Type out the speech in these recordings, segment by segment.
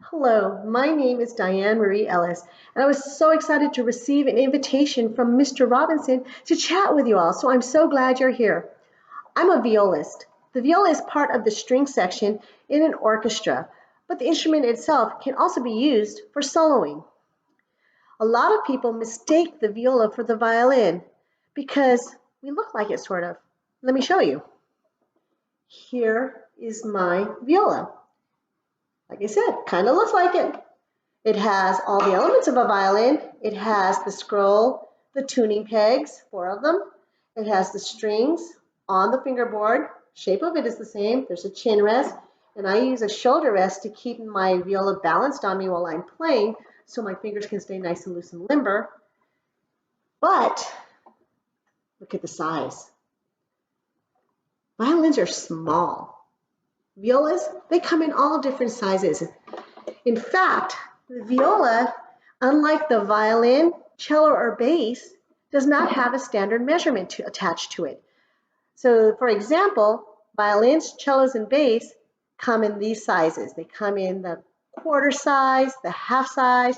Hello, my name is Diane Marie Ellis, and I was so excited to receive an invitation from Mr. Robinson to chat with you all, so I'm so glad you're here. I'm a violist. The viola is part of the string section in an orchestra, but the instrument itself can also be used for soloing. A lot of people mistake the viola for the violin because we look like it sort of. Let me show you. Here is my viola. Like I said, kind of looks like it. It has all the elements of a violin. It has the scroll, the tuning pegs, four of them. It has the strings on the fingerboard. Shape of it is the same. There's a chin rest, and I use a shoulder rest to keep my viola balanced on me while I'm playing so my fingers can stay nice and loose and limber. But look at the size. Violins are small. Violas, they come in all different sizes. In fact, the viola, unlike the violin, cello, or bass, does not have a standard measurement attached to it. So, for example, violins, cellos, and bass come in these sizes. They come in the quarter size, the half size,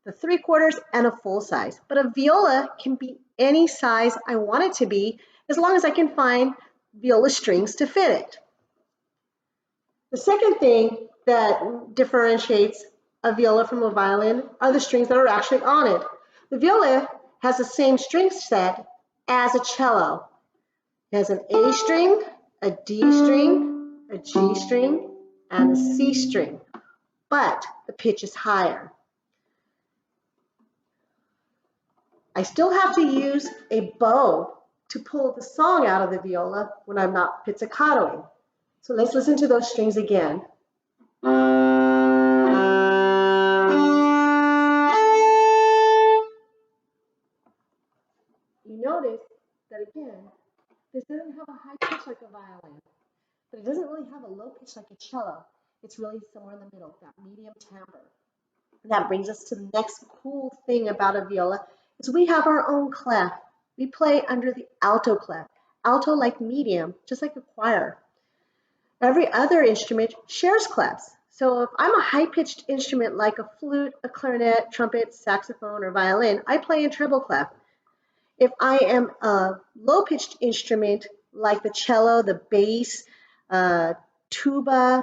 the 3/4, and a full size. But a viola can be any size I want it to be as long as I can find viola strings to fit it. The second thing that differentiates a viola from a violin are the strings that are actually on it. The viola has the same string set as a cello. It has an A string, a D string, a G string, and a C string, but the pitch is higher. I still have to use a bow to pull the song out of the viola when I'm not pizzicatoing. So let's listen to those strings again. You notice that again, this doesn't have a high pitch like a violin, but it doesn't really have a low pitch like a cello. It's really somewhere in the middle, that medium timbre. And that brings us to the next cool thing about a viola is we have our own clef. We play under the alto clef. Alto like medium, just like a choir. Every other instrument shares clefs. So if I'm a high-pitched instrument like a flute, a clarinet, trumpet, saxophone, or violin, I play in treble clef. If I am a low-pitched instrument like the cello, the bass, tuba,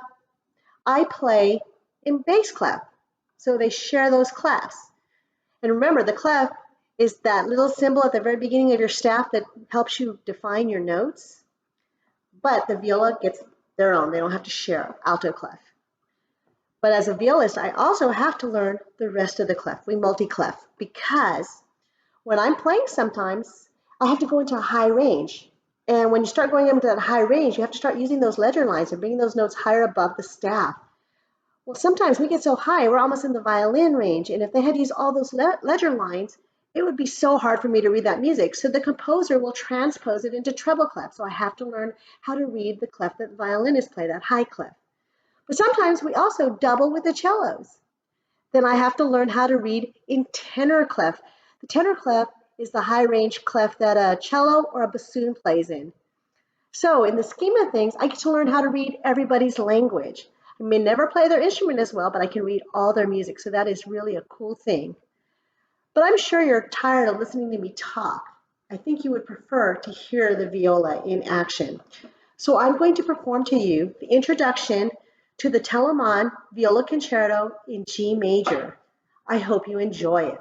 I play in bass clef. So they share those clefs. And remember, the clef is that little symbol at the very beginning of your staff that helps you define your notes. But the viola gets their own. They don't have to share alto clef. But as a violist, I also have to learn the rest of the clef. We multi-clef because when I'm playing sometimes, I have to go into a high range. And when you start going into that high range, you have to start using those ledger lines and bringing those notes higher above the staff. Well, sometimes we get so high, we're almost in the violin range. And if they had to use all those ledger lines, it would be so hard for me to read that music. So the composer will transpose it into treble clef. So I have to learn how to read the clef that the violinists play, that high clef. But sometimes we also double with the cellos. Then I have to learn how to read in tenor clef. The tenor clef is the high range clef that a cello or a bassoon plays in. So in the scheme of things, I get to learn how to read everybody's language. I may never play their instrument as well, but I can read all their music. So that is really a cool thing. But I'm sure you're tired of listening to me talk. I think you would prefer to hear the viola in action. So I'm going to perform to you the introduction to the Telemann Viola Concerto in G major. I hope you enjoy it.